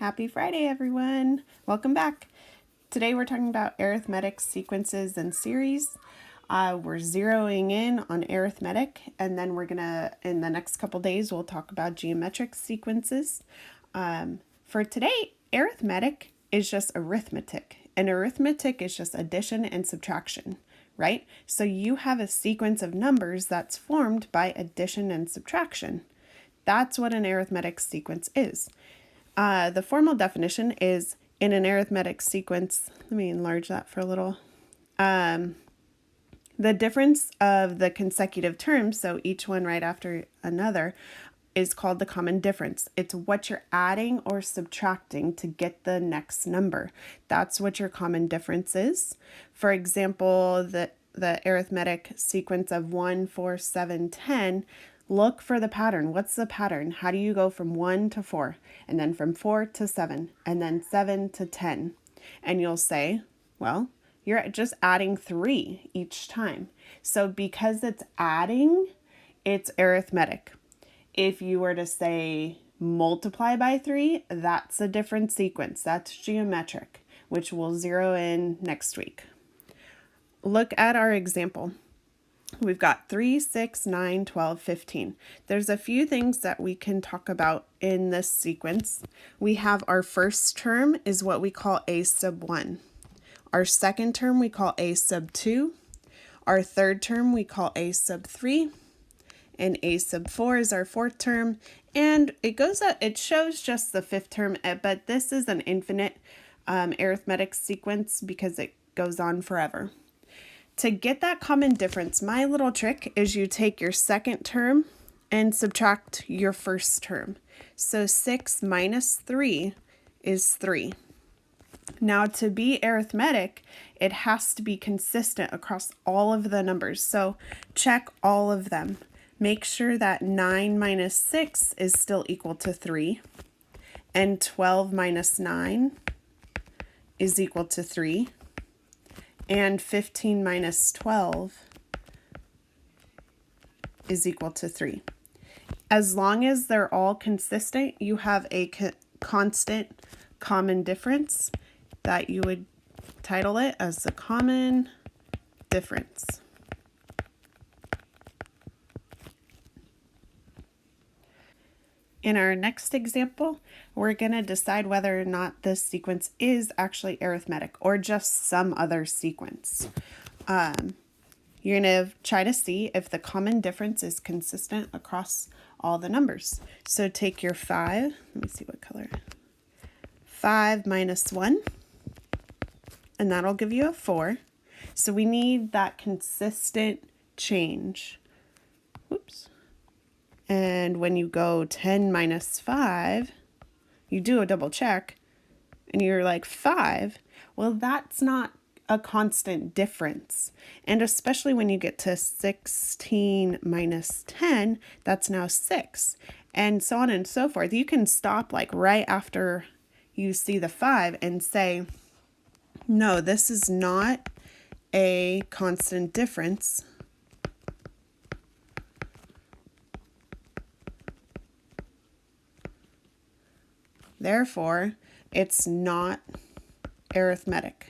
Happy Friday, everyone. Welcome back. Today we're talking about arithmetic sequences and series. We're zeroing in on arithmetic, and then we're gonna, in the next couple days, we'll talk about geometric sequences. For today, arithmetic is just arithmetic, and arithmetic is just addition and subtraction, right? So you have a sequence of numbers that's formed by addition and subtraction. That's what an arithmetic sequence is. The formal definition is, in an arithmetic sequence, let me enlarge that for a little. The difference of the consecutive terms, so each one right after another, is called the common difference. It's what you're adding or subtracting to get the next number. That's what your common difference is. For example, the arithmetic sequence of 1, 4, 7, 10, look for the pattern. What's the pattern? How do you go from 1 to 4, and then from 4 to 7, and then 7 to 10? And you'll say, well, you're just adding 3 each time. So because it's adding, it's arithmetic. If you were to say multiply by 3, that's a different sequence. That's geometric, which we'll zero in next week. Look at our example. We've got 3, 6, 9, 12, 15. There's a few things that we can talk about in this sequence. We have our first term is what we call a sub 1. Our second term we call a sub 2. Our third term we call a sub 3. And a sub 4 is our fourth term. And it shows just the fifth term, but this is an infinite arithmetic sequence because it goes on forever. To get that common difference, my little trick is you take your second term and subtract your first term. So 6 minus 3 is 3. Now, to be arithmetic, it has to be consistent across all of the numbers. So check all of them. Make sure that 9 minus 6 is still equal to 3. And 12 minus 9 is equal to 3. And 15 minus 12 is equal to 3. As long as they're all consistent, you have a constant common difference that you would title it as the common difference. In our next example, we're going to decide whether or not this sequence is actually arithmetic or just some other sequence. You're going to try to see if the common difference is consistent across all the numbers. So take your 5, let me see what color, 5 minus 1, and that'll give you a 4. So we need that consistent change. Whoops. And when you go 10 minus 5, you do a double check, and you're like 5. Well, that's not a constant difference. And especially when you get to 16 minus 10, that's now 6. And so on and so forth. You can stop like right after you see the 5 and say, no, this is not a constant difference. Therefore, it's not arithmetic.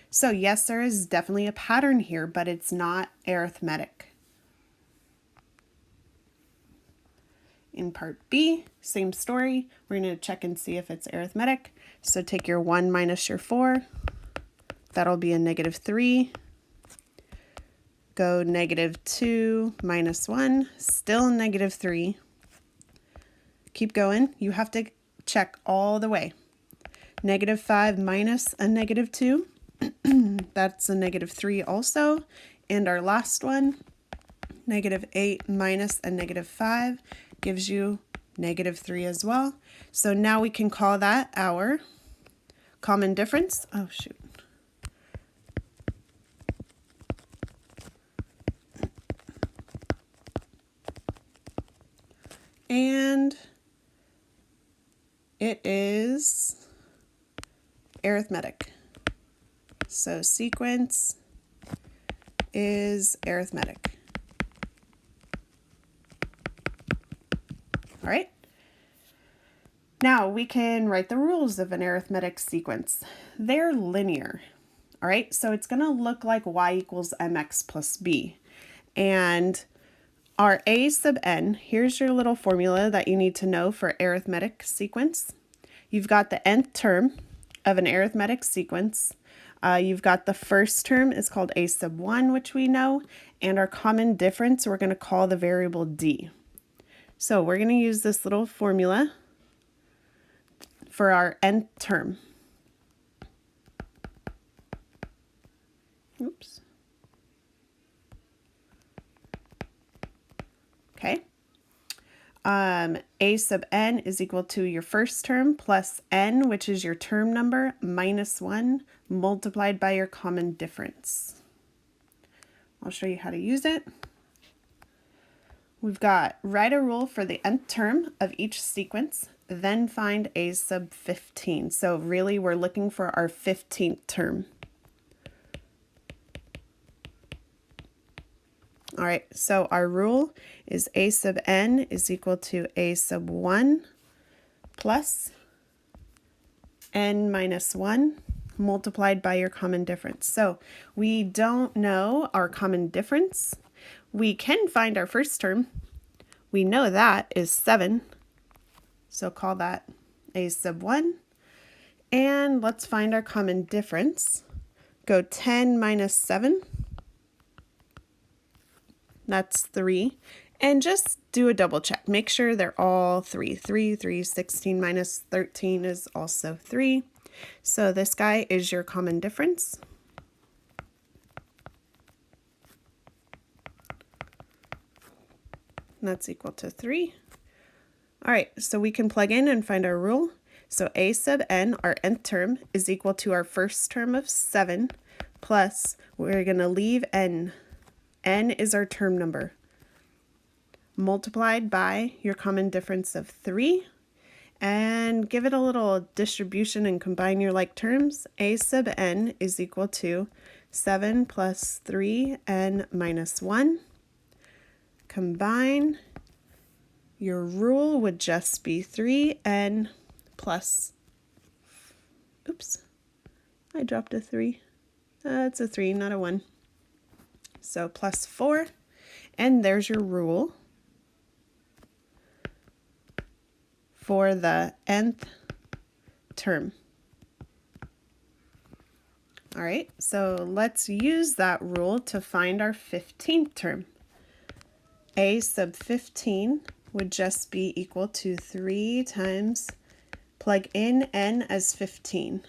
So yes, there is definitely a pattern here, but it's not arithmetic. In part B, same story. We're going to check and see if it's arithmetic. So take your 1 minus your 4. That'll be a negative 3. Go negative 2 minus 1, still negative 3. Keep going. You have to check all the way. Negative 5 minus a negative 2. That's a negative 3 also. And our last one, negative 8 minus a negative 5, gives you negative 3 as well. So now we can call that our common difference. Oh, shoot. And it is arithmetic. So sequence is arithmetic. All right, Now we can write the rules of an arithmetic sequence. They're linear. All right, so it's going to look like y equals mx plus b. And our a sub n, here's your little formula that you need to know for arithmetic sequence. You've got the nth term of an arithmetic sequence. You've got the first term is called a sub 1, which we know, and our common difference we're going to call the variable d. So we're going to use this little formula for our nth term. Oops. Okay. A sub n is equal to your first term plus n, which is your term number, minus 1, multiplied by your common difference. I'll show you how to use it. We've got write a rule for the nth term of each sequence, then find a sub 15. So really we're looking for our 15th term. All right, so our rule is a sub n is equal to a sub 1 plus n minus 1 multiplied by your common difference. So we don't know our common difference. We can find our first term. We know that is 7. So call that a sub 1. And let's find our common difference. Go 10 minus 7. That's 3. And just do a double check. Make sure they're all 3. 3, 16 minus 13 is also 3. So this guy is your common difference. And that's equal to 3. All right, so we can plug in and find our rule. So a sub n, our nth term, is equal to our first term of 7 plus, we're going to leave n. N is our term number, multiplied by your common difference of 3, and give it a little distribution and combine your like terms. A sub n is equal to 7 plus 3n minus 1. Combine, your rule would just be 3n plus, oops, I dropped a 3. It's a 3, not a 1. So plus 4, and there's your rule for the nth term. All right, so let's use that rule to find our 15th term. A sub 15 would just be equal to 3 times, plug in n as 15.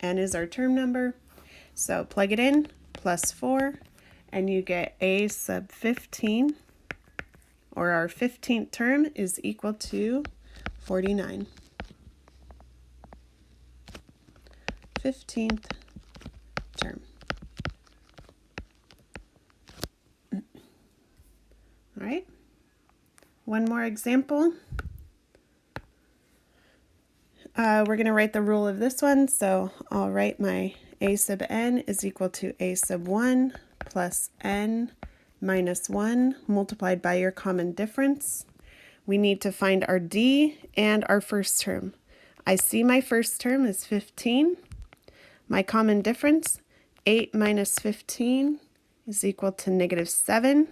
N is our term number. So plug it in, plus 4, and you get a sub 15, or our 15th term is equal to 49. 15th term. All right, one more example. We're going to write the rule of this one, so I'll write my a sub n is equal to a sub 1 plus n minus 1 multiplied by your common difference. We need to find our d and our first term. I see my first term is 15. My common difference, 8 minus 15, is equal to negative 7.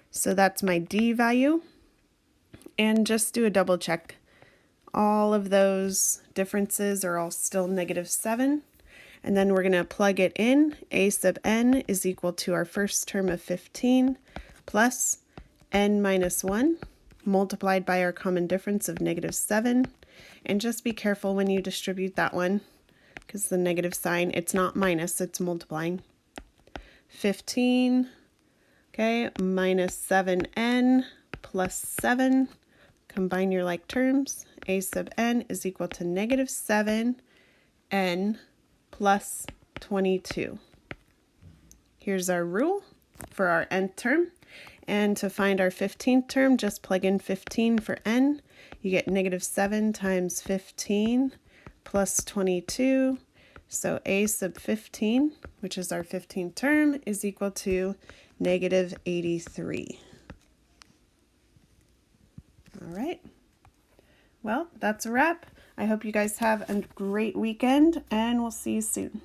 So that's my d value. And just do a double check. All of those differences are all still negative 7. And then we're going to plug it in. A sub n is equal to our first term of 15 plus n minus 1 multiplied by our common difference of negative 7. And just be careful when you distribute that one, because the negative sign, it's not minus, it's multiplying. 15, okay, minus 7n plus 7. Combine your like terms. A sub n is equal to negative 7n plus 22. Here's our rule for our nth term. And to find our 15th term, just plug in 15 for n. You get negative 7 times 15 plus 22. So a sub 15, which is our 15th term, is equal to negative 83. All right. Well, that's a wrap. I hope you guys have a great weekend, and we'll see you soon.